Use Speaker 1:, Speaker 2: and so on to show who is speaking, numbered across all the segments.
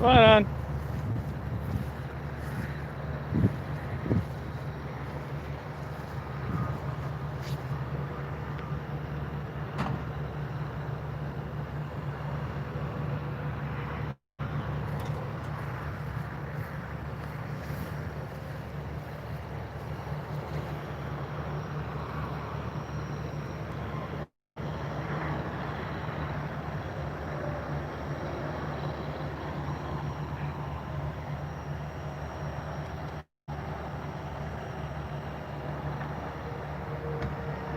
Speaker 1: Come on.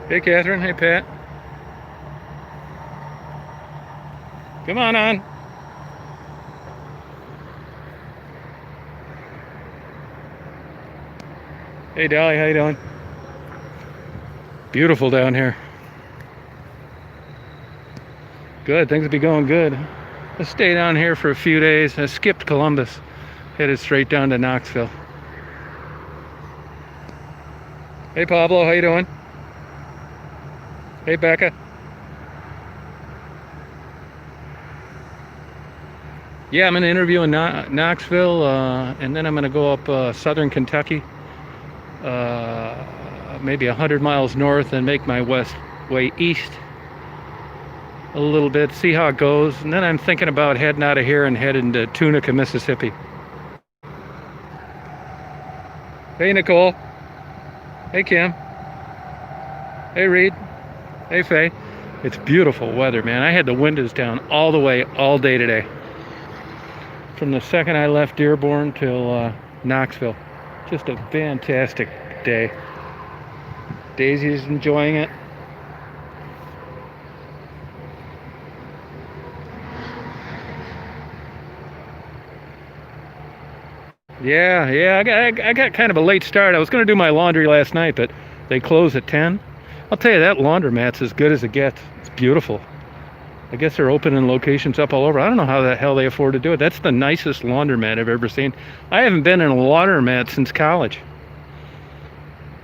Speaker 1: Hey, Catherine. Hey, Pat. Come on. Hey, Dolly. How you doing? Beautiful down here. Good. Things will be going good. I stayed down here for a few days. I skipped Columbus. Headed straight down to Knoxville. Hey, Pablo. How you doing? Hey, Becca. Yeah, I'm going to interview in Knoxville, and then I'm going to go up southern Kentucky, maybe 100 miles north, and make my way east a little bit, see how it goes. And then I'm thinking about heading out of here and heading to Tunica, Mississippi. Hey, Nicole. Hey, Kim. Hey, Reed. Hey, Faye. It's beautiful weather, man. I had the windows down all the way, all day today. From the second I left Dearborn till Knoxville. Just a fantastic day. Daisy's enjoying it. Yeah, I got kind of a late start. I was going to do my laundry last night, but they close at 10. I'll tell you, that laundromat's as good as it gets. It's beautiful. I guess they're opening locations up all over. I don't know how the hell they afford to do it. That's the nicest laundromat I've ever seen. I haven't been in a laundromat since college.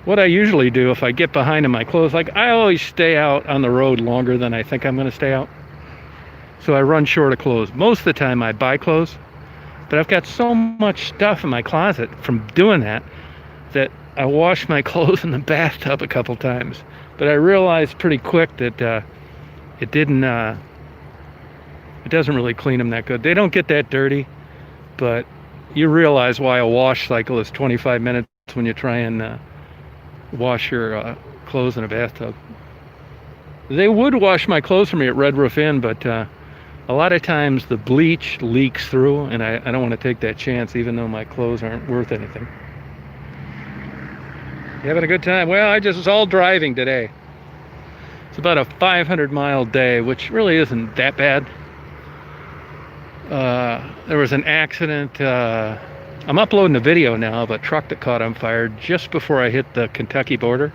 Speaker 1: What I usually do if I get behind in my clothes, like I always stay out on the road longer than I think I'm going to stay out. So I run short of clothes. Most of the time I buy clothes, but I've got so much stuff in my closet from doing that I wash my clothes in the bathtub a couple times. But I realized pretty quick that it doesn't really clean them that good. They don't get that dirty, but you realize why a wash cycle is 25 minutes when you try and wash your clothes in a bathtub. They would wash my clothes for me at Red Roof Inn, but a lot of times the bleach leaks through, and I don't want to take that chance, even though my clothes aren't worth anything. You having a good time? Well, I just was all driving today. It's about a 500-mile day, which really isn't that bad. There was an accident. I'm uploading a video now of a truck that caught on fire just before I hit the Kentucky border.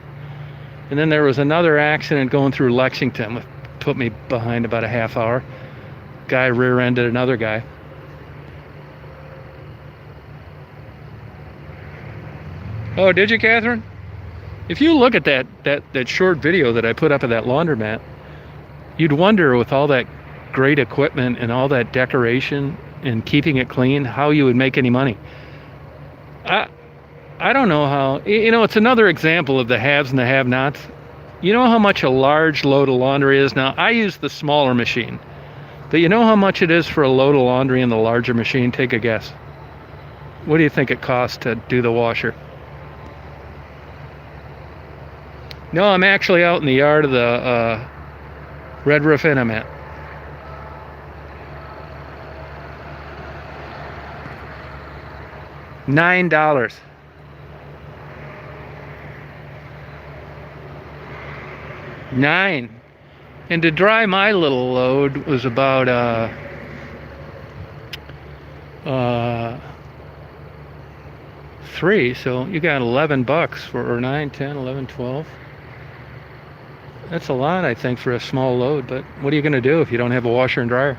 Speaker 1: And then there was another accident going through Lexington, which put me behind about a half hour. Guy rear-ended another guy. Oh, did you, Catherine? If you look at that short video that I put up of that laundromat, you'd wonder, with all that great equipment and all that decoration and keeping it clean, how you would make any money. I don't know how. You know, it's another example of the haves and the have-nots. You know how much a large load of laundry is now? I use the smaller machine, but you know how much it is for a load of laundry in the larger machine? Take a guess. What do you think it costs to do the washer? No, I'm actually out in the yard of the Red Roof Inn I'm at. $9. $9. And to dry my little load was about $3. So you got $11 for, or 9, 10, 11, 12. That's a lot, I think, for a small load, but what are you going to do if you don't have a washer and dryer?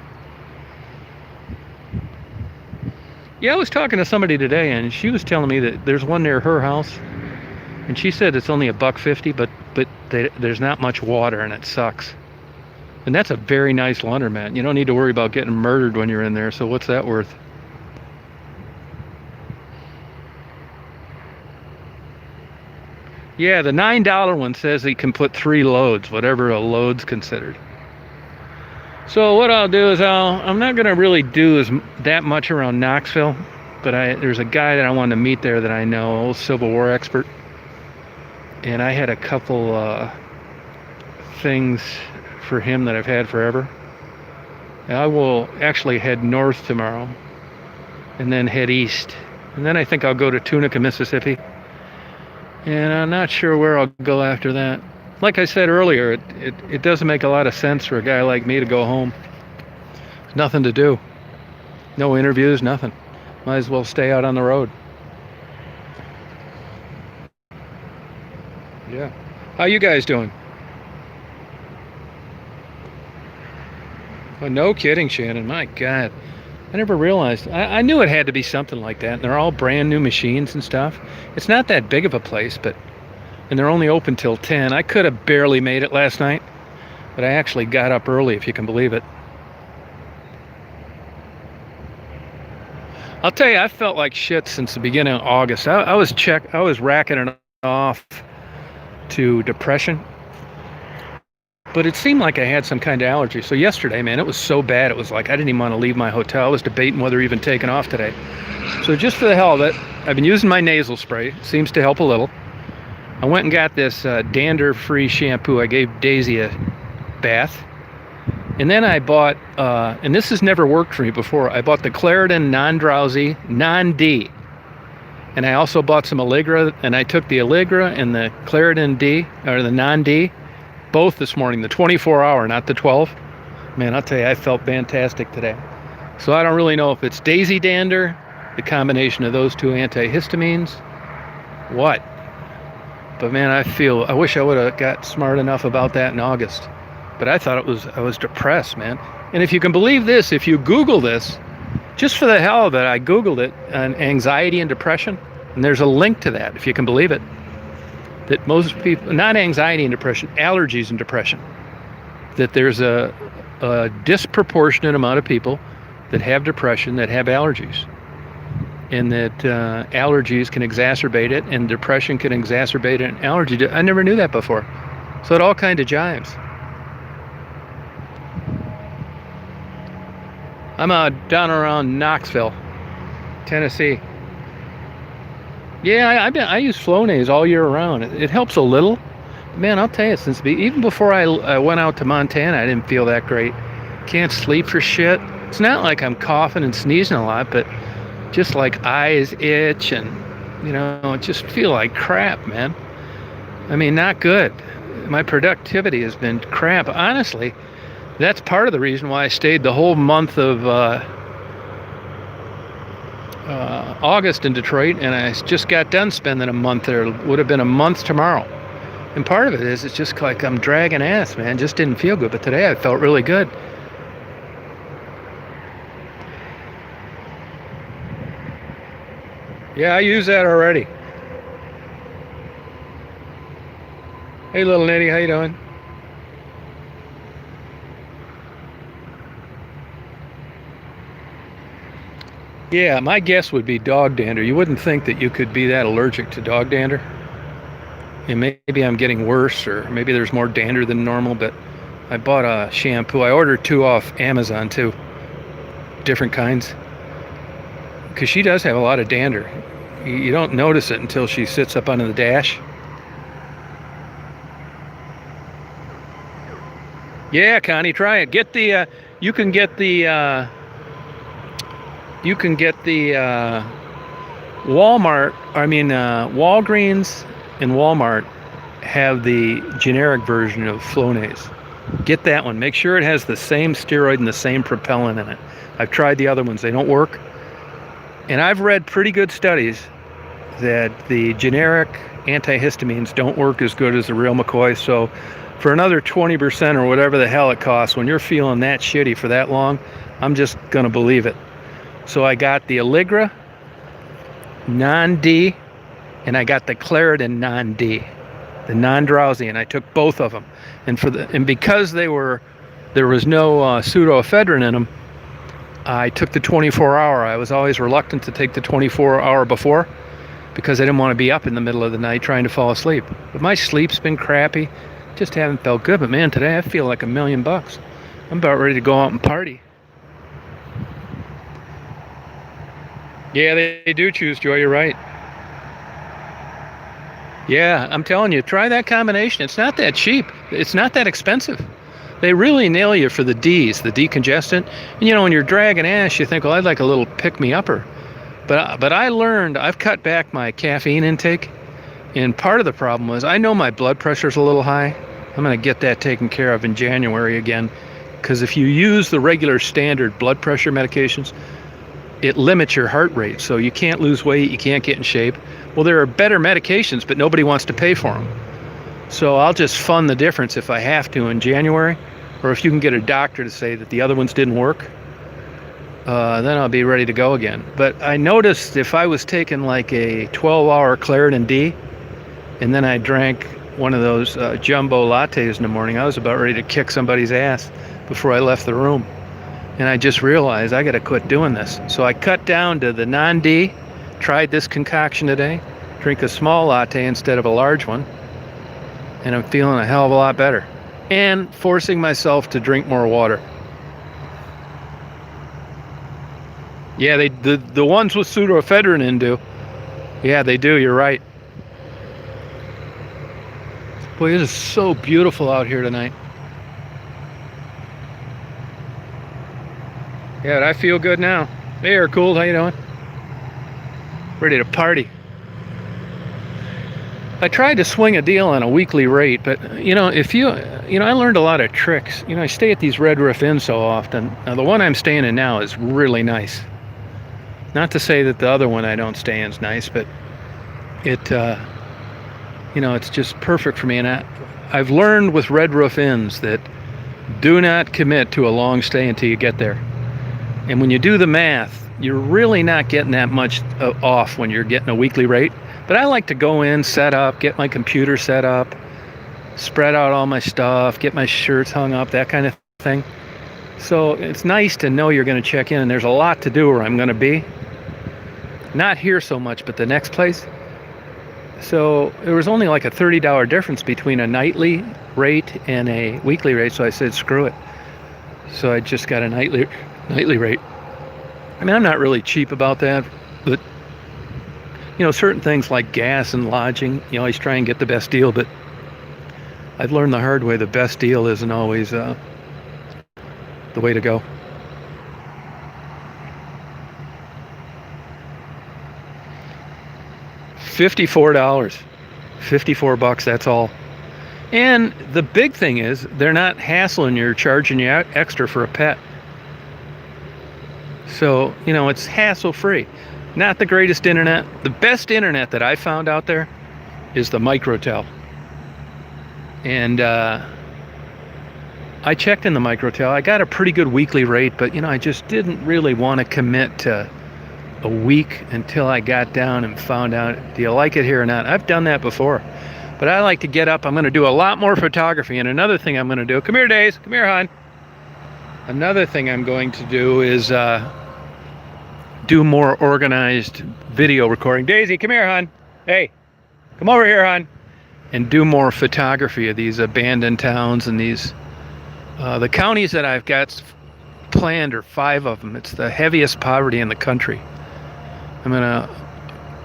Speaker 1: Yeah, I was talking to somebody today, and she was telling me that there's one near her house, and she said it's only $1.50, but there's not much water, and it sucks. And that's a very nice laundromat. You don't need to worry about getting murdered when you're in there, so what's that worth? Yeah, the $9 one says he can put 3 loads, whatever a load's considered. So what I'll do is I'm not gonna really do that much around Knoxville, but there's a guy that I want to meet there that I know, old Civil War expert, and I had a couple things for him that I've had forever. I will actually head north tomorrow and then head east, and then I think I'll go to Tunica, Mississippi, and I'm not sure where I'll go after that. Like I said earlier, it doesn't make a lot of sense for a guy like me to go home. There's nothing to do, no interviews, nothing. Might as well stay out on the road. Yeah. How you guys doing? Oh, no kidding, Shannon. My God. I never realized. I knew it had to be something like that. And they're all brand new machines and stuff. It's not that big of a place, and they're only open till 10. I could have barely made it last night, but I actually got up early, if you can believe it. I'll tell you, I felt like shit since the beginning of August. I was racking it off to depression, but it seemed like I had some kind of allergy. So yesterday, man, it was so bad. It was like I didn't even want to leave my hotel. I was debating whether even taking off today. So just for the hell of it, I've been using my nasal spray. It seems to help a little. I went and got this dander-free shampoo. I gave Daisy a bath. And then I bought, and this has never worked for me before, I bought the Claritin Non-Drowsy Non-D. And I also bought some Allegra, and I took the Allegra and the Claritin D, or the Non-D, both this morning, the 24-hour, not the 12. Man, I'll tell you, I felt fantastic today. So I don't really know if it's Daisy dander, the combination of those two antihistamines, what? But man, I wish I would have got smart enough about that in August. But I thought I was depressed, man. And if you can believe this, if you Google this, just for the hell of it, I Googled it on anxiety and depression, and there's a link to that, if you can believe it. That most people, not anxiety and depression, allergies and depression, that there's a disproportionate amount of people that have depression that have allergies. And that allergies can exacerbate it, and depression can exacerbate an allergy. I never knew that before. So it all kind of jives. I'm down around Knoxville, Tennessee. Yeah, I use Flonase all year round. It helps a little. Man, I'll tell you, even before I went out to Montana, I didn't feel that great. Can't sleep for shit. It's not like I'm coughing and sneezing a lot, but just like eyes itch and, just feel like crap, man. I mean, not good. My productivity has been crap. Honestly, that's part of the reason why I stayed the whole month of August in Detroit, and I just got done spending a month there. It would have been a month tomorrow. And part of it is it's just like I'm dragging ass, man. Just didn't feel good. But today I felt really good. Yeah, I use that already. Hey, little Nitty, how you doing? Yeah, my guess would be dog dander. You wouldn't think that you could be that allergic to dog dander. And maybe I'm getting worse, or maybe there's more dander than normal, but I bought a shampoo. I ordered 2 off Amazon too. Different kinds. Because she does have a lot of dander. You don't notice it until she sits up under the dash. Yeah, Connie, try it. Get the, you can get the Walgreens and Walmart have the generic version of Flonase. Get that one. Make sure it has the same steroid and the same propellant in it. I've tried the other ones. They don't work. And I've read pretty good studies that the generic antihistamines don't work as good as the real McCoy. So for another 20% or whatever the hell it costs, when you're feeling that shitty for that long, I'm just going to believe it. So I got the Allegra Non-D, and I got the Claritin Non-D, the non-drowsy, and I took both of them. And because there was no pseudoephedrine in them, I took the 24-hour. I was always reluctant to take the 24-hour before, because I didn't want to be up in the middle of the night trying to fall asleep. But my sleep's been crappy. Just haven't felt good. But man, today I feel like $1,000,000. I'm about ready to go out and party. Yeah, they do choose joy. You're right. Yeah, I'm telling you, try that combination. It's not that cheap. It's not that expensive. They really nail you for the D's, the decongestant. And you know, when you're dragging ass, you think, well, I'd like a little pick-me-upper. But I learned, I've cut back my caffeine intake. And part of the problem was, I know my blood pressure's a little high. I'm going to get that taken care of in January again. Because if you use the regular standard blood pressure medications, it limits your heart rate. So you can't lose weight, you can't get in shape. Well, there are better medications, but nobody wants to pay for them. So I'll just fund the difference if I have to in January, or if you can get a doctor to say that the other ones didn't work, then I'll be ready to go again. But I noticed if I was taking like a 12-hour Claritin D, and then I drank one of those jumbo lattes in the morning, I was about ready to kick somebody's ass before I left the room. And I just realized I got to quit doing this. So I cut down to the non-D, tried this concoction today, drink a small latte instead of a large one, and I'm feeling a hell of a lot better. And forcing myself to drink more water. Yeah, the ones with pseudoephedrine do. Yeah, they do, you're right. Boy, it is so beautiful out here tonight. Yeah, I feel good now. Hey, Air-Cooled, how you doing? Ready to party. I tried to swing a deal on a weekly rate, but you know, I learned a lot of tricks. You know, I stay at these Red Roof Inns so often. Now, the one I'm staying in now is really nice. Not to say that the other one I don't stay in is nice, but it, you know, it's just perfect for me. And I've learned with Red Roof Inns that do not commit to a long stay until you get there. And when you do the math, you're really not getting that much off when you're getting a weekly rate. But I like to go in, set up, get my computer set up, spread out all my stuff, get my shirts hung up, that kind of thing. So it's nice to know you're going to check in, and there's a lot to do where I'm going to be. Not here so much, but the next place. So there was only like a $30 difference between a nightly rate and a weekly rate, so I said, screw it. So I just got a nightly rate. I mean, I'm not really cheap about that, but you know, certain things like gas and lodging, you always try and get the best deal, but I've learned the hard way the best deal isn't always the way to go. $54, $54, that's all. And the big thing is they're not hassling you or charging you extra for a pet. So, you know, it's hassle-free. Not the greatest internet. The best internet that I found out there is the Microtel. And I checked in the Microtel. I got a pretty good weekly rate, but, you know, I just didn't really want to commit to a week until I got down and found out, do you like it here or not? I've done that before. But I like to get up. I'm going to do a lot more photography. And another thing I'm going to do, come here, Days. Come here, hon. Another thing I'm going to do is do more organized video recording. Daisy, come here, hon. Hey, come over here, hon. And do more photography of these abandoned towns and these, the counties that I've got planned are 5 of them. It's the heaviest poverty in the country. I'm gonna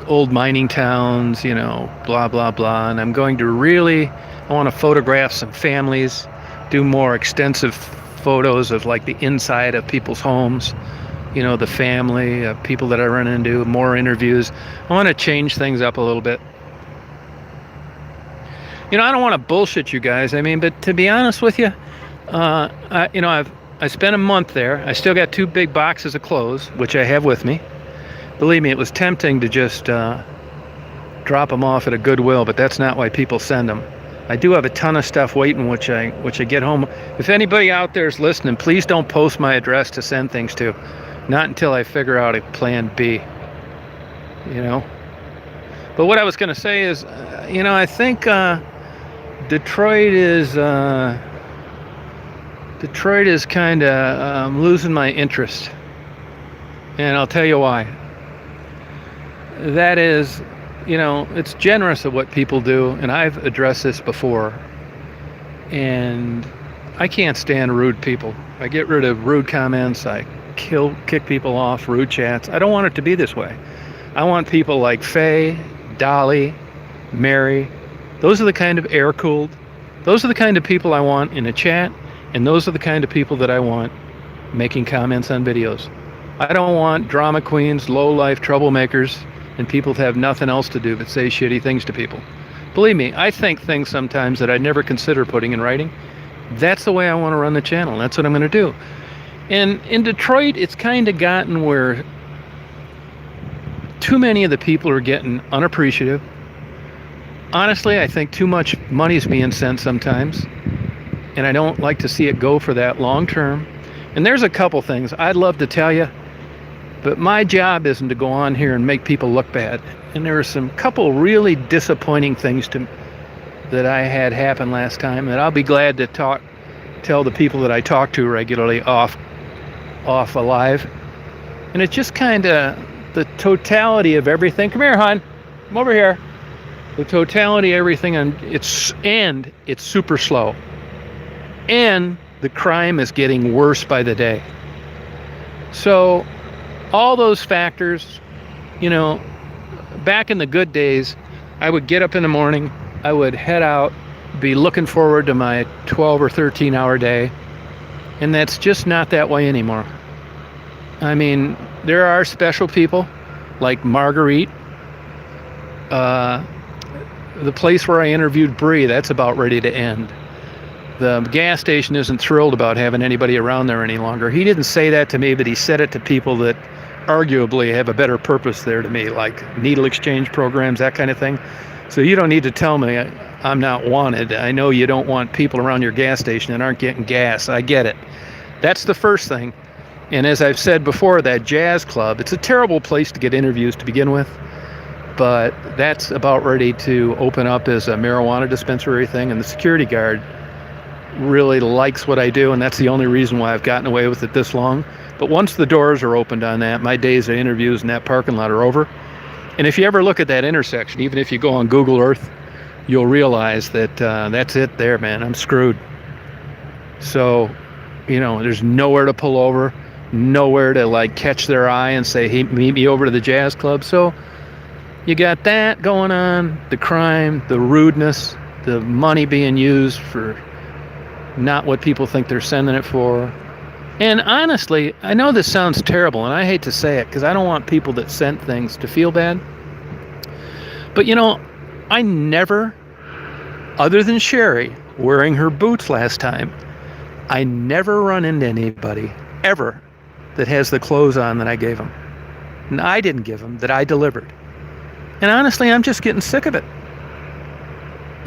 Speaker 1: old mining towns, you know, blah, blah, blah. And I'm going to really, I want to photograph some families, do more extensive photos of like the inside of people's homes, you know, the family, people that I run into, more interviews. I want to change things up a little bit. You know, I don't want to bullshit you guys. I mean, but to be honest with you, I spent a month there. I still got 2 big boxes of clothes, which I have with me. Believe me, it was tempting to just drop them off at a Goodwill, but that's not why people send them. I do have a ton of stuff waiting, which I get home. If anybody out there is listening, please don't post my address to send things to. Not until I figure out a plan B. You know? But what I was going to say is, you know, I think Detroit is kind of losing my interest. And I'll tell you why. That is, it's generous of what people do, and I've addressed this before, and I can't stand rude people. I get rid of rude comments. I kick people off, rude chats. I don't want it to be this way. I want people like Faye, Dolly, Mary. Those are the kind of air-cooled. Those are the kind of people I want in a chat, and those are the kind of people that I want making comments on videos. I don't want drama queens, low-life troublemakers, and people to have nothing else to do but say shitty things to people. Believe me, I think things sometimes that I'd never consider putting in writing. That's the way I want to run the channel. That's what I'm going to do. And in Detroit, it's kind of gotten where too many of the people are getting unappreciative. Honestly, I think too much money's being sent sometimes, and I don't like to see it go for that long term. And there's a couple things I'd love to tell you, but my job isn't to go on here and make people look bad. And there were some couple really disappointing things that I had happen last time that I'll be glad to tell the people that I talk to regularly off alive. And it's just kind of the totality of everything. Come here, hon. Come over here. The totality of everything, and it's super slow. And the crime is getting worse by the day. So all those factors, back in the good days, I would get up in the morning, I would head out, be looking forward to my 12 or 13 hour day, and that's just not that way anymore. I mean, there are special people like Marguerite, the place where I interviewed Bree, that's about ready to end. The gas station isn't thrilled about having anybody around there any longer. He didn't say that to me, but he said it to people that arguably have a better purpose there to me, like needle exchange programs, that kind of thing. So you don't need to tell me I'm not wanted. I know you don't want people around your gas station that aren't getting gas. I get it. That's the first thing. And as I've said before, that jazz club, it's a terrible place to get interviews to begin with, but that's about ready to open up as a marijuana dispensary thing, and the security guard really likes what I do, and that's the only reason why I've gotten away with it this long. But once the doors are opened on that, my days of interviews in that parking lot are over. And if you ever look at that intersection, even if you go on Google Earth, you'll realize that that's it there, man. I'm screwed. So, there's nowhere to pull over, nowhere to catch their eye and say, hey, meet me over to the jazz club. So you got that going on, the crime, the rudeness, the money being used for not what people think they're sending it for. And honestly, I know this sounds terrible, and I hate to say it because I don't want people that sent things to feel bad. But I never, other than Sherry wearing her boots last time, I never run into anybody ever that has the clothes on that I gave them. And I didn't give them, that I delivered. And honestly, I'm just getting sick of it.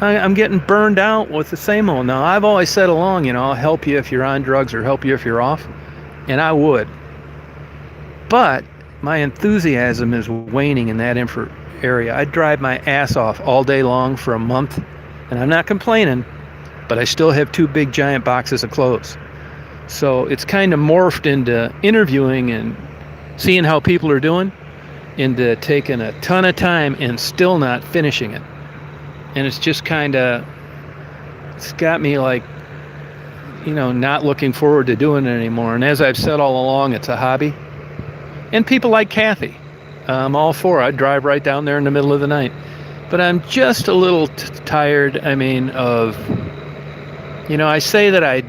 Speaker 1: I'm getting burned out with the same old. Now, I've always said along, I'll help you if you're on drugs or help you if you're off. And I would. But my enthusiasm is waning in that area. I drive my ass off all day long for a month. And I'm not complaining, but I still have 2 big giant boxes of clothes. So it's kind of morphed into interviewing and seeing how people are doing, into taking a ton of time and still not finishing it. And it's just it's got me not looking forward to doing it anymore. And as I've said all along, it's a hobby. And people like Kathy, I'm all for it. I'd drive right down there in the middle of the night. But I'm just a little tired, I say that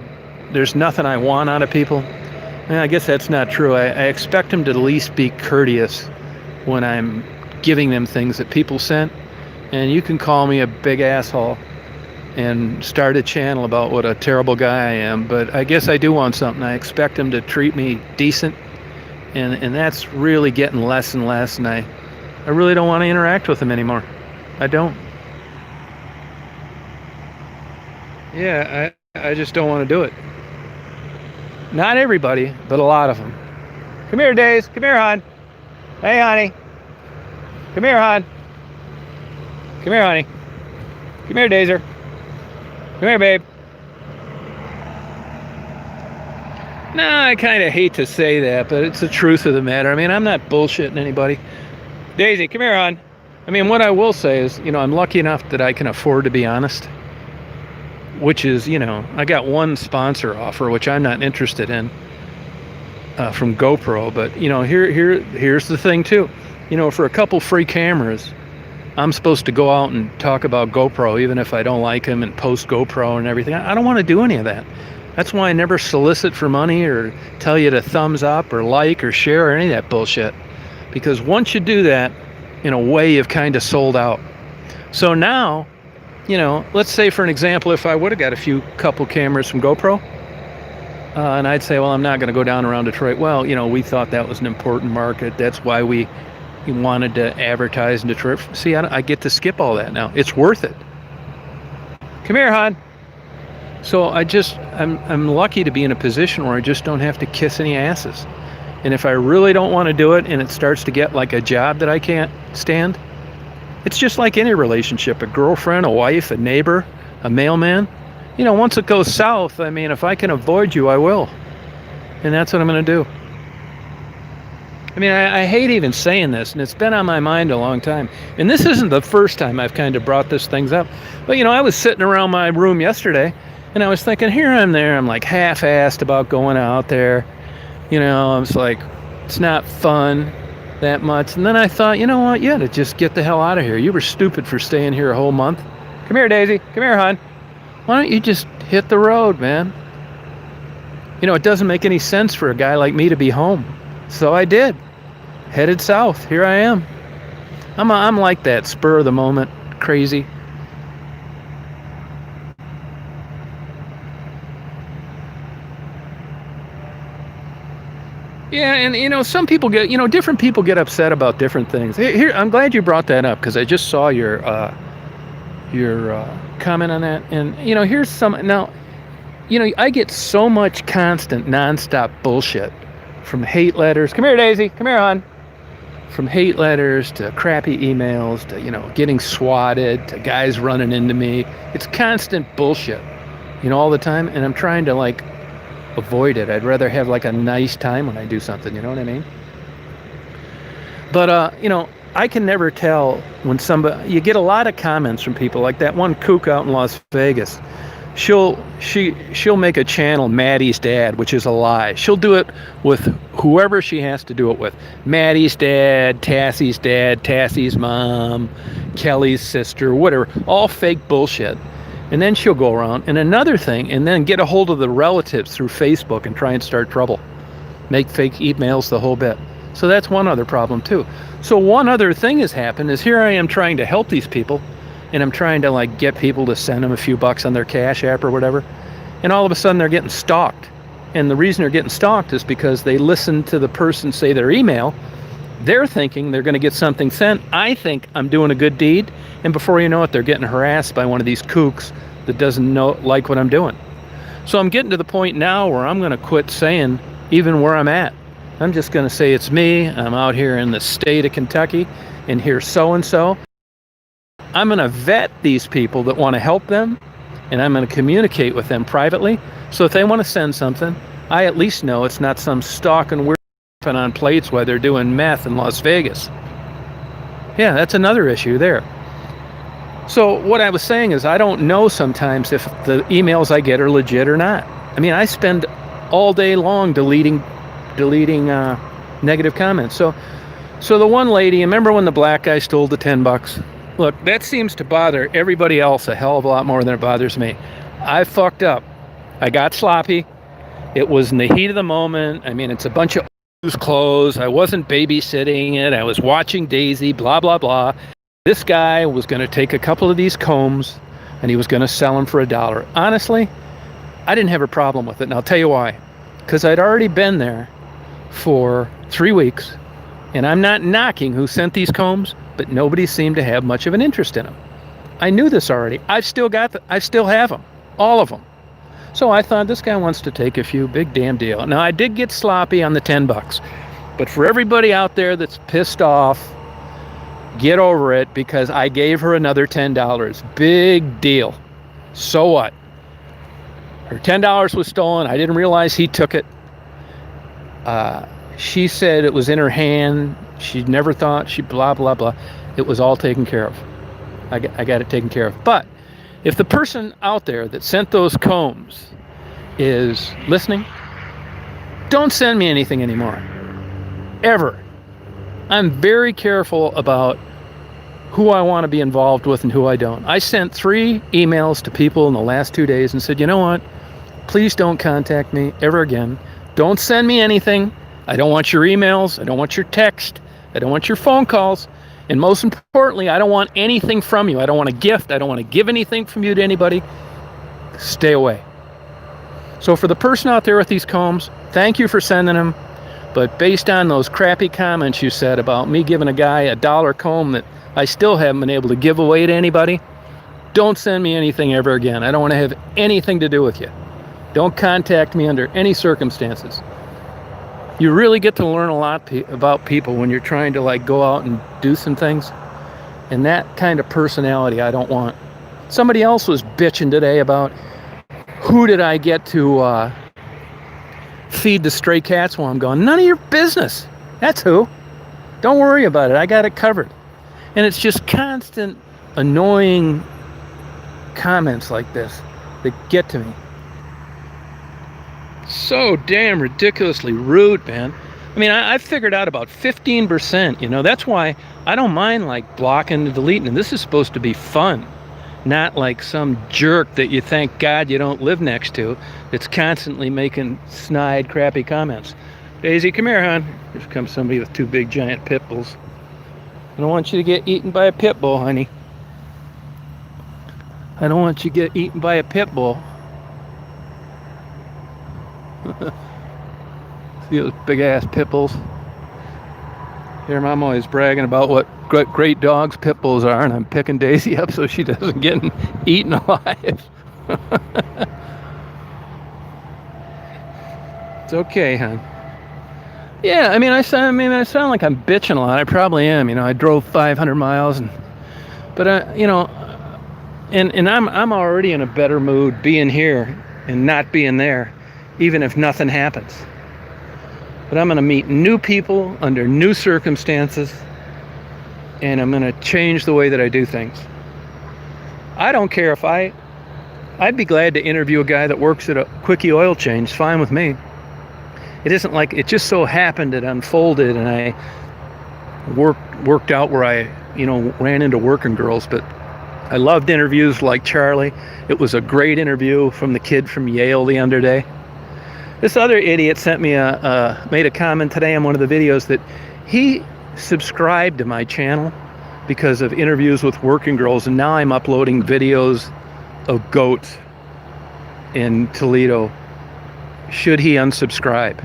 Speaker 1: there's nothing I want out of people. And I guess that's not true. I expect them to at least be courteous when I'm giving them things that people sent. And you can call me a big asshole and start a channel about what a terrible guy I am, but I guess I do want something. I expect them to treat me decent, and that's really getting less and less, and I really don't want to interact with them anymore. I don't. Yeah, I just don't want to do it. Not everybody, but a lot of them. Come here, Days. Come here, hon. Hey, honey. Come here, hon. Come here, honey. Come here, Dazer. Come here, babe. No, I kind of hate to say that, but it's the truth of the matter. I'm not bullshitting anybody. Daisy, come here, hon. I mean, what I will say is, I'm lucky enough that I can afford to be honest, which is, I got one sponsor offer, which I'm not interested in, from GoPro. But, here's the thing, too. For a couple free cameras, I'm supposed to go out and talk about GoPro, even if I don't like them, and post GoPro and everything. I don't want to do any of that. That's why I never solicit for money or tell you to thumbs up or like or share or any of that bullshit. Because once you do that, in a way, you've kind of sold out. So now, let's say for an example, if I would have got a couple cameras from GoPro, and I'd say, well, I'm not going to go down around Detroit. Well, we thought that was an important market. That's why we wanted to advertise in Detroit. See, I get to skip all that now. It's worth it. Come here, hon. So I'm lucky to be in a position where I just don't have to kiss any asses. And if I really don't want to do it and it starts to get like a job that I can't stand, it's just like any relationship, a girlfriend, a wife, a neighbor, a mailman. Once it goes south, if I can avoid you, I will. And that's what I'm going to do. I hate even saying this, and it's been on my mind a long time. And this isn't the first time I've kind of brought this things up. But, I was sitting around my room yesterday, and I was thinking, here I'm there. I'm like half-assed about going out there. I was like, it's not fun that much. And then I thought, you know what? Yeah, to just get the hell out of here. You were stupid for staying here a whole month. Come here, Daisy. Come here, hon. Why don't you just hit the road, man? It doesn't make any sense for a guy like me to be home. So I did. Headed south. Here I am. I'm like that, spur of the moment, crazy. Yeah, and some people get, different people get upset about different things. Here, I'm glad you brought that up because I just saw your comment on that. And here's some. Now, I get so much constant, nonstop bullshit from hate letters. Come here, Daisy. Come here, hon. From hate letters to crappy emails to getting swatted to guys running into me. It's constant bullshit, all the time. And I'm trying to avoid it. I'd rather have a nice time when I do something, you know what I mean? But I can never tell when you get a lot of comments from people like that one kook out in Las Vegas. She'll make a channel, Maddie's dad, which is a lie. She'll do it with whoever she has to do it with. Maddie's dad, Tassie's mom, Kelly's sister, whatever. All fake bullshit. And then she'll go around. And another thing, and then get a hold of the relatives through Facebook and try and start trouble. Make fake emails, the whole bit. So that's one other problem too. So one other thing has happened is here I am trying to help these people. And I'm trying to get people to send them a few bucks on their Cash App or whatever. And all of a sudden they're getting stalked. And the reason they're getting stalked is because they listen to the person say their email. They're thinking they're going to get something sent. I think I'm doing a good deed. And before you know it, they're getting harassed by one of these kooks that doesn't like what I'm doing. So I'm getting to the point now where I'm going to quit saying even where I'm at. I'm just going to say it's me. I'm out here in the state of Kentucky and here's so-and-so. I'm going to vet these people that want to help them, and I'm going to communicate with them privately. So if they want to send something, I at least know it's not some stalking weird on plates while they're doing meth in Las Vegas. Yeah, that's another issue there. So what I was saying is I don't know sometimes if the emails I get are legit or not. I spend all day long deleting negative comments. So the one lady, remember when the black guy stole the $10? Look, that seems to bother everybody else a hell of a lot more than it bothers me. I fucked up. I got sloppy. It was in the heat of the moment. It's a bunch of clothes. I wasn't babysitting it. I was watching Daisy, blah, blah, blah. This guy was going to take a couple of these combs and he was going to sell them for $1. Honestly, I didn't have a problem with it. And I'll tell you why. Because I'd already been there for 3 weeks. And I'm not knocking who sent these combs, but nobody seemed to have much of an interest in them. I knew this already. I still have them, all of them. So I thought this guy wants to take a few, big damn deal. Now I did get sloppy on the $10, but for everybody out there that's pissed off, get over it because I gave her another $10. Big deal. So what? Her $10 was stolen. I didn't realize he took it. She said it was in her hand. She never thought, blah, blah, blah. it was all taken care of. I got it taken care of. But if the person out there that sent those combs is listening, don't send me anything anymore. Ever. I'm very careful about who I want to be involved with and who I don't. I sent 3 emails to people in the last 2 days and said, you know what? Please don't contact me ever again. Don't send me anything. I don't want your emails. I don't want your text. I don't want your phone calls. And most importantly, I don't want anything from you. I don't want a gift. I don't want to give anything from you to anybody. Stay away. So for the person out there with these combs, thank you for sending them. But based on those crappy comments you said about me giving a guy a $1 comb that I still haven't been able to give away to anybody, don't send me anything ever again. I don't want to have anything to do with you. Don't contact me under any circumstances. You really get to learn a lot about people when you're trying to like go out and do some things. And that kind of personality I don't want. Somebody else was bitching today about who did I get to feed the stray cats while I'm gone. None of your business. That's who. Don't worry about it. I got it covered. And it's just constant annoying comments like this that get to me. So damn ridiculously rude, man. I mean, I figured out about 15%, you know. That's why I don't mind like blocking and deleting. And this is supposed to be fun. Not like some jerk that you thank God you don't live next to that's constantly making snide, crappy comments. Daisy, come here, hon. Here comes somebody with 2 big, giant pit bulls. I don't want you to get eaten by a pit bull, honey. I don't want you to get eaten by a pit bull. See those big-ass pit bulls? Here, Mom always bragging about what great dogs pit bulls are, and I'm picking Daisy up so she doesn't get eaten alive. It's okay, hon. Yeah, I mean, I sound like I'm bitching a lot. I probably am. You know, I drove 500 miles, but you know, and I'm already in a better mood being here and not being there, even if nothing happens. But I'm going to meet new people under new circumstances, and I'm going to change the way that I do things. I don't care if I'd be glad to interview a guy that works at a quickie oil change. It's fine with me. It isn't like it just so happened it unfolded and I worked out where I, you know, ran into working girls. But I loved interviews like Charlie. It was a great interview from the kid from Yale the other day. This other idiot sent me made a comment today on one of the videos that he subscribed to my channel because of interviews with working girls, and now I'm uploading videos of goats in Toledo. Should he unsubscribe?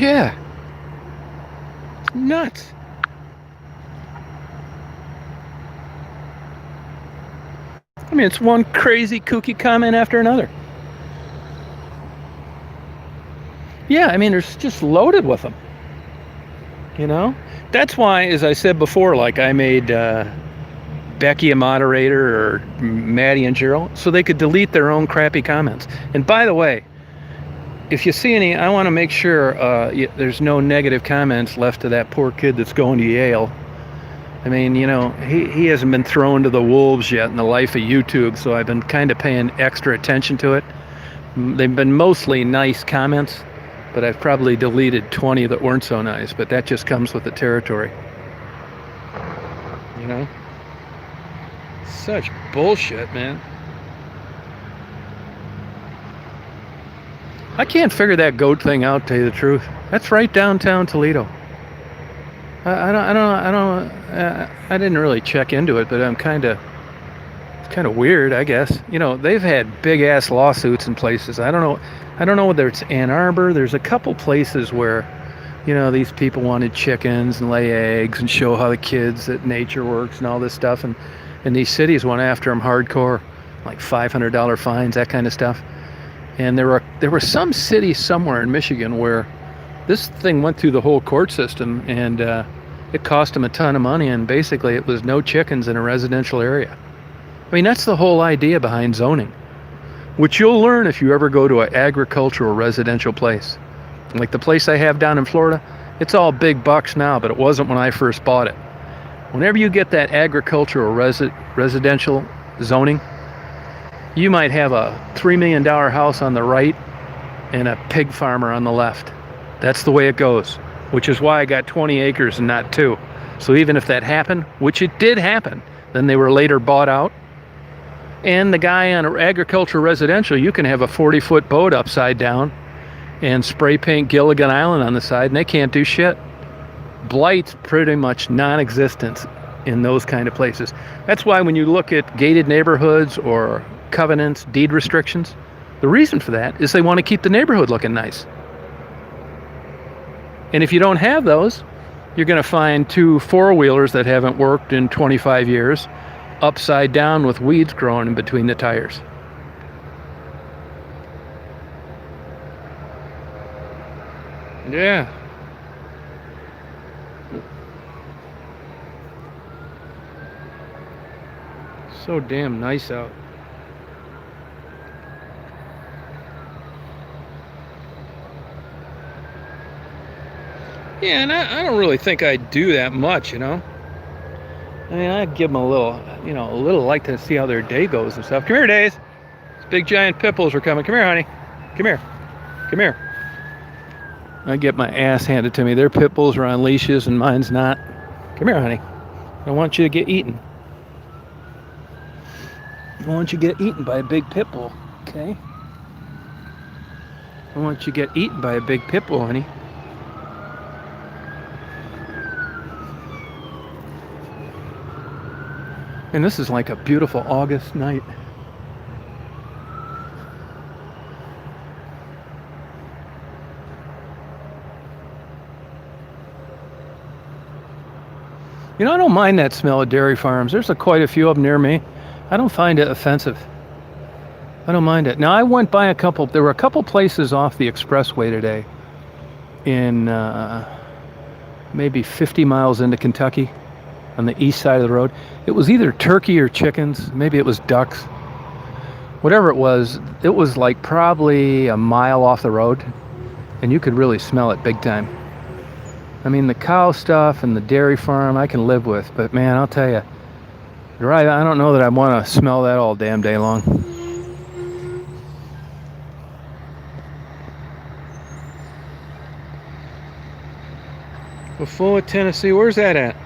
Speaker 1: Yeah. It's nuts. I mean, it's one crazy kooky comment after another. Yeah, I mean, there's just loaded with them. You know? That's why, as I said before, like I made Becky a moderator or Maddie and Gerald so they could delete their own crappy comments. And by the way, if you see any, I want to make sure there's no negative comments left to that poor kid that's going to Yale. I mean, you know, he hasn't been thrown to the wolves yet in the life of YouTube, so I've been kind of paying extra attention to it. They've been mostly nice comments, but I've probably deleted 20 that weren't so nice, but that just comes with the territory. You know? Such bullshit, man. I can't figure that goat thing out, to tell you the truth. That's right downtown Toledo. I didn't really check into it, but it's kind of weird, I guess. You know, they've had big ass lawsuits in places. I don't know whether it's Ann Arbor. There's a couple places where, you know, these people wanted chickens and lay eggs and show how the kids that nature works and all this stuff, and these cities went after them hardcore, like $500 fines, that kind of stuff. And there were some cities somewhere in Michigan where this thing went through the whole court system, and it cost them a ton of money, and basically it was no chickens in a residential area. I mean, that's the whole idea behind zoning, which you'll learn if you ever go to an agricultural residential place. Like the place I have down in Florida, it's all big bucks now, but it wasn't when I first bought it. Whenever you get that agricultural residential zoning, you might have a $3 million house on the right and a pig farmer on the left. That's the way it goes, which is why I got 20 acres and not 2. So even if that happened, which it did happen, then they were later bought out. And the guy on agricultural residential, you can have a 40-foot boat upside down and spray paint Gilligan Island on the side, and they can't do shit. Blight's pretty much non-existent in those kind of places. That's why when you look at gated neighborhoods or covenants, deed restrictions, the reason for that is they want to keep the neighborhood looking nice. And if you don't have those, you're going to find 2 four-wheelers that haven't worked in 25 years upside down with weeds growing in between the tires. Yeah. So damn nice out. Yeah, and I don't really think I'd do that much, you know. I mean, I'd give them a little like to see how their day goes and stuff. Come here, Days. These big giant pit bulls are coming. Come here, honey. Come here. Come here. I get my ass handed to me. Their pit bulls are on leashes and mine's not. Come here, honey. I want you to get eaten. I want you to get eaten by a big pit bull, okay? I want you to get eaten by a big pit bull, honey. And this is like a beautiful August night. You know, I don't mind that smell of dairy farms. There's quite a few of them near me. I don't find it offensive. I don't mind it. Now, I went by there were a couple places off the expressway today in maybe 50 miles into Kentucky on the east side of the road. It was either turkey or chickens. Maybe it was ducks. Whatever it was like probably a mile off the road, and you could really smell it big time. I mean, the cow stuff and the dairy farm I can live with, but man, I'll tell you, right, I don't know that I want to smell that all damn day long. Buffalo, Tennessee, where's that at?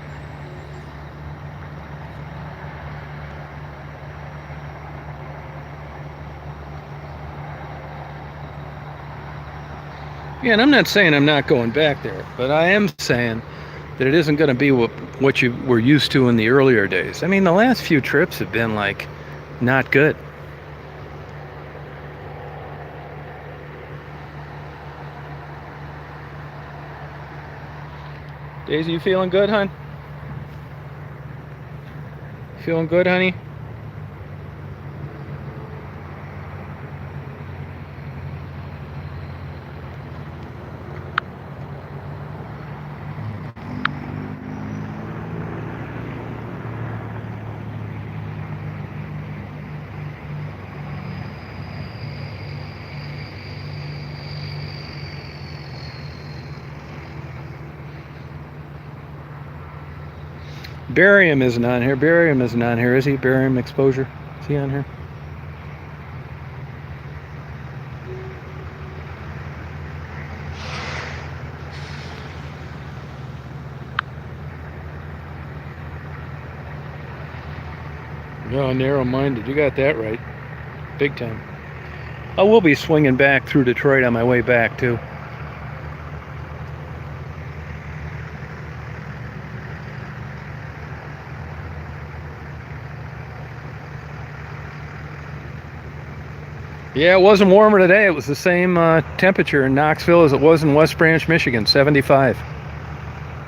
Speaker 1: Yeah, and I'm not saying I'm not going back there, but I am saying that it isn't going to be what you were used to in the earlier days. I mean, the last few trips have been, like, not good. Daisy, you feeling good, hon? Feeling good, honey? Barium isn't on here. Barium isn't on here, is he? Barium exposure. Is he on here? No, narrow-minded. You got that right. Big time. I will be swinging back through Detroit on my way back, too. Yeah, it wasn't warmer today. It was the same temperature in Knoxville as it was in West Branch, Michigan, 75.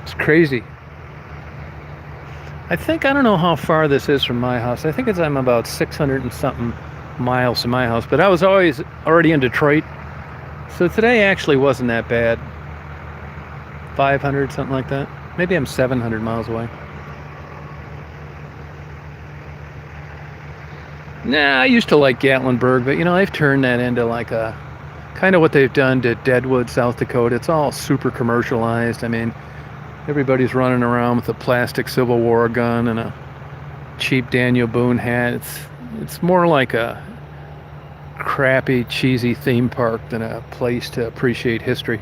Speaker 1: It's crazy. I don't know how far this is from my house. I think I'm about 600 and something miles from my house, but I was already in Detroit. So today actually wasn't that bad. 500, something like that. Maybe I'm 700 miles away. Nah, I used to like Gatlinburg, but they've turned that into like a kind of what they've done to Deadwood, South Dakota. It's all super commercialized. I mean, Everybody's running around with a plastic Civil War gun and a cheap Daniel Boone hat. It's more like a crappy, cheesy theme park than a place to appreciate history.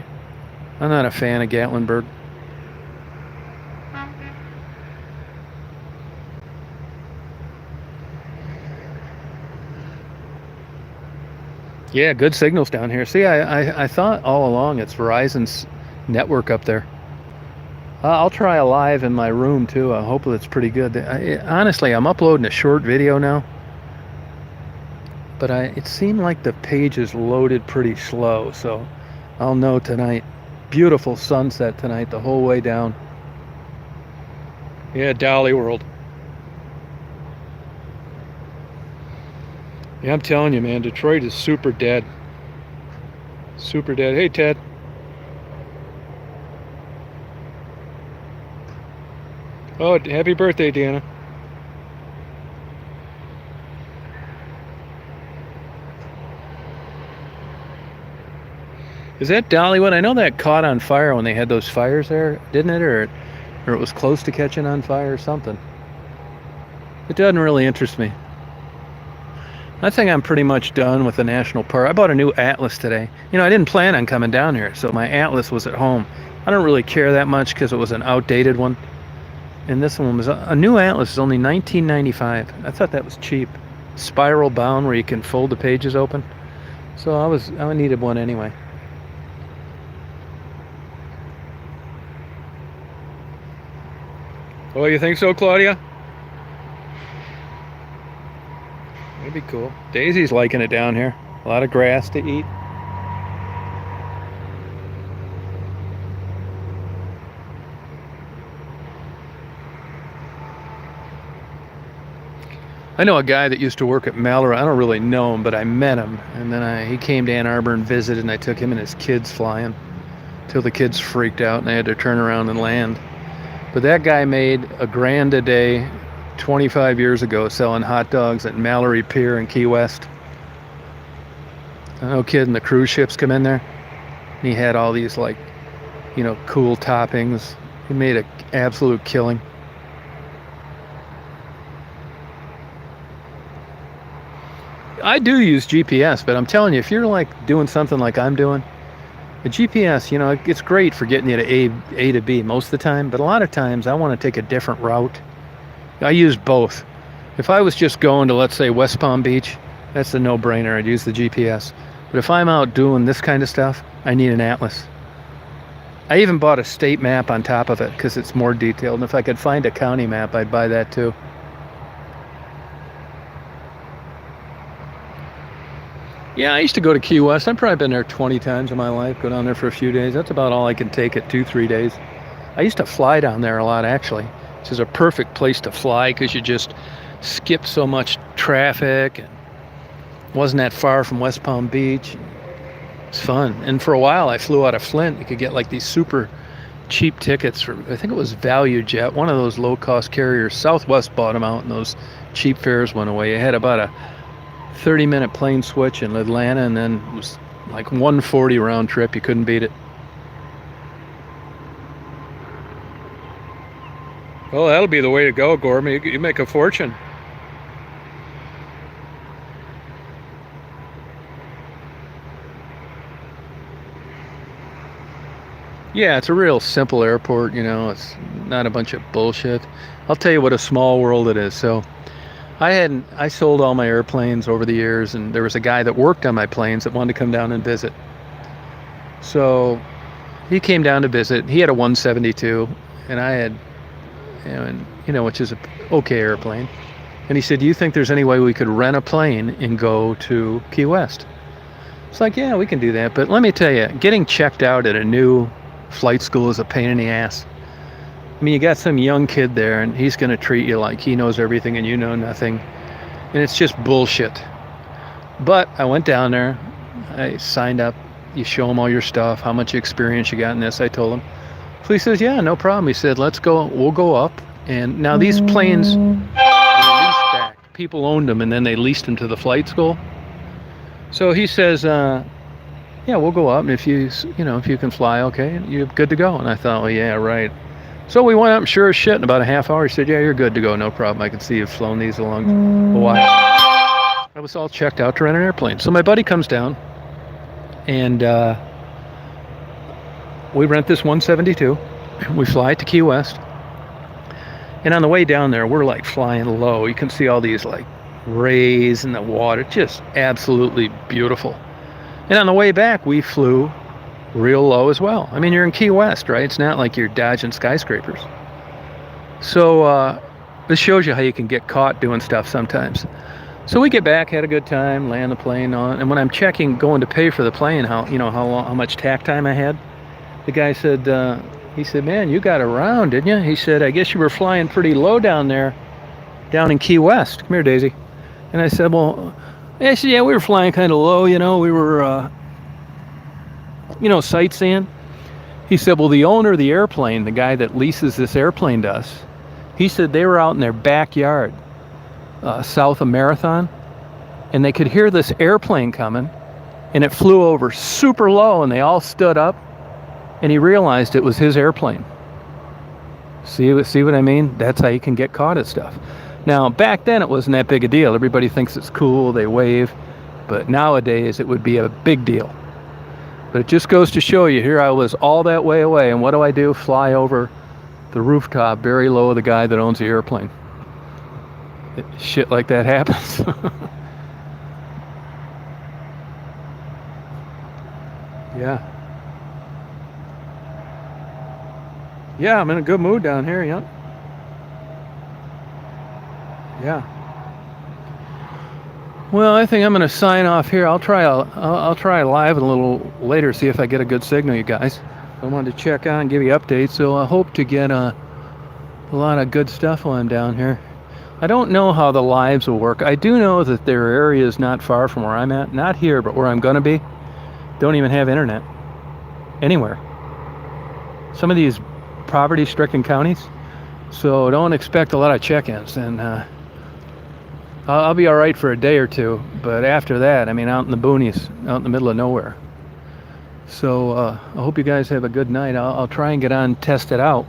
Speaker 1: I'm not a fan of Gatlinburg. Yeah, good signals down here. See, I thought all along it's Verizon's network up there. I'll try a live in my room too. I hope it's pretty good. Honestly, I'm uploading a short video now, but it seemed like the page is loaded pretty slow, so I'll know tonight. Beautiful sunset tonight the whole way down. Yeah, Dolly World. Yeah, I'm telling you, man, Detroit is super dead. Super dead. Hey, Ted. Oh, happy birthday, Deanna. Is that Dollywood? I know that caught on fire when they had those fires there, didn't it? Or it was close to catching on fire or something. It doesn't really interest me. I think I'm pretty much done with the national park. I bought a new Atlas today. You know, I didn't plan on coming down here, so my Atlas was at home. I don't really care that much because it was an outdated one. And this one was a new Atlas, is only $19.95. I thought that was cheap. Spiral bound where you can fold the pages open. So I needed one anyway. Oh, you think so, Claudia? That'd be cool. Daisy's liking it down here. A lot of grass to eat. I know a guy that used to work at Mallory. I don't really know him, but I met him. And then he came to Ann Arbor and visited, and I took him and his kids flying till the kids freaked out and they had to turn around and land. But that guy made $1,000 a day 25 years ago selling hot dogs at Mallory Pier in Key West. No kidding, the cruise ships come in there. And he had all these, like, you know, cool toppings. He made an absolute killing. I do use GPS, but I'm telling you, if you're like doing something like I'm doing, the GPS, you know, it's great for getting you to A to B most of the time, but a lot of times I want to take a different route. I use both. If I was just going to, let's say, West Palm Beach, that's a no-brainer. I'd use the GPS. But if I'm out doing this kind of stuff, I need an atlas. I even bought a state map on top of it because it's more detailed. And if I could find a county map, I'd buy that too. Yeah, I used to go to Key West. I've probably been there 20 times in my life. Go down there for a few days. That's about all I can take it, 2-3 days. I used to fly down there a lot, actually. This is a perfect place to fly because you just skip so much traffic. And wasn't that far from West Palm Beach. It's fun. And for a while, I flew out of Flint. You could get like these super cheap tickets for, I think it was Value Jet, one of those low-cost carriers. Southwest bought them out, and those cheap fares went away. You had about a 30-minute plane switch in Atlanta, and then it was like 140 round trip. You couldn't beat it. Well, that'll be the way to go, Gorman. You make a fortune. Yeah, it's a real simple airport, you know. It's not a bunch of bullshit. I'll tell you what a small world it is. So I sold all my airplanes over the years, and there was a guy that worked on my planes that wanted to come down and visit. So he came down to visit. He had a 172, and I had, which is a okay airplane. And he said, "Do you think there's any way we could rent a plane and go to Key West?" It's like, yeah, we can do that. But let me tell you, getting checked out at a new flight school is a pain in the ass. I mean, you got some young kid there, and he's going to treat you like he knows everything and you know nothing. And it's just bullshit. But I went down there. I signed up. You show him all your stuff, how much experience you got in this. I told him. So he says, yeah, no problem. He said, let's go. We'll go up. And now these planes were leased back. People owned them, and then they leased them to the flight school. So he says, yeah, we'll go up. And if you can fly, okay, you're good to go. And I thought, well, yeah, right. So we went up, sure as shit, in about a half hour. He said, yeah, you're good to go, no problem. I can see you've flown these along a while. I was all checked out to rent an airplane. So my buddy comes down, and we rent this 172. We fly to Key West. And on the way down there, we're like flying low. You can see all these like rays in the water, just absolutely beautiful. And on the way back, we flew real low as well. I mean, you're in Key West, right? It's not like you're dodging skyscrapers. So this shows you how you can get caught doing stuff sometimes. So we get back, had a good time, land the plane on, and when I'm checking, going to pay for the plane, how much tack time I had, the guy said, he said, man, you got around, didn't you? He said, I guess you were flying pretty low down there, down in Key West. Come here, Daisy. And I said, well, yeah, we were flying kind of low, we were, sightseeing. He said, well, the owner of the airplane, the guy that leases this airplane to us, he said they were out in their backyard, south of Marathon, and they could hear this airplane coming, and it flew over super low, and they all stood up, and he realized it was his airplane. See what I mean? That's how you can get caught at stuff. Now, back then, it wasn't that big a deal. Everybody thinks it's cool, they wave, but nowadays, it would be a big deal. But it just goes to show you, here I was all that way away, and what do? Fly over the rooftop very low of the guy that owns the airplane. Shit like that happens. Yeah. Yeah, I'm in a good mood down here, yeah. Yeah. Well, I think I'm going to sign off here. I'll try live a little later, see if I get a good signal, you guys. I wanted to check on and give you updates, so I hope to get a lot of good stuff while I'm down here. I don't know how the lives will work. I do know that there are areas not far from where I'm at, not here, but where I'm going to be, don't even have internet anywhere. Some of these poverty-stricken counties, so don't expect a lot of check-ins. And I'll be all right for a day or two, but after that, I mean, out in the boonies, out in the middle of nowhere. So I hope you guys have a good night. I'll try and get on, test it out.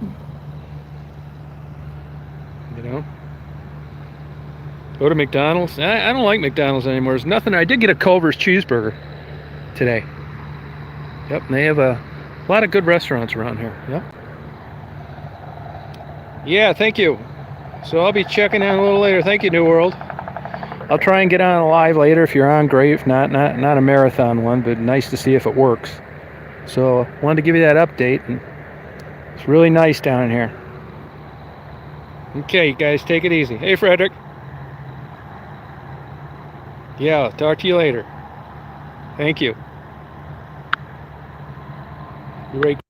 Speaker 1: Go to McDonald's. I don't like McDonald's anymore. There's nothing. I did get a Culver's cheeseburger today. Yep, and they have a lot of good restaurants around here. Yep. Yeah, thank you. So I'll be checking in a little later. Thank you, New World. I'll try and get on live later if you're on. Great. If not a marathon one, but nice to see if it works. So I wanted to give you that update, and it's really nice down here. Okay, guys, take it easy. Hey, Frederick. Yeah, I'll talk to you later. Thank you. You're right.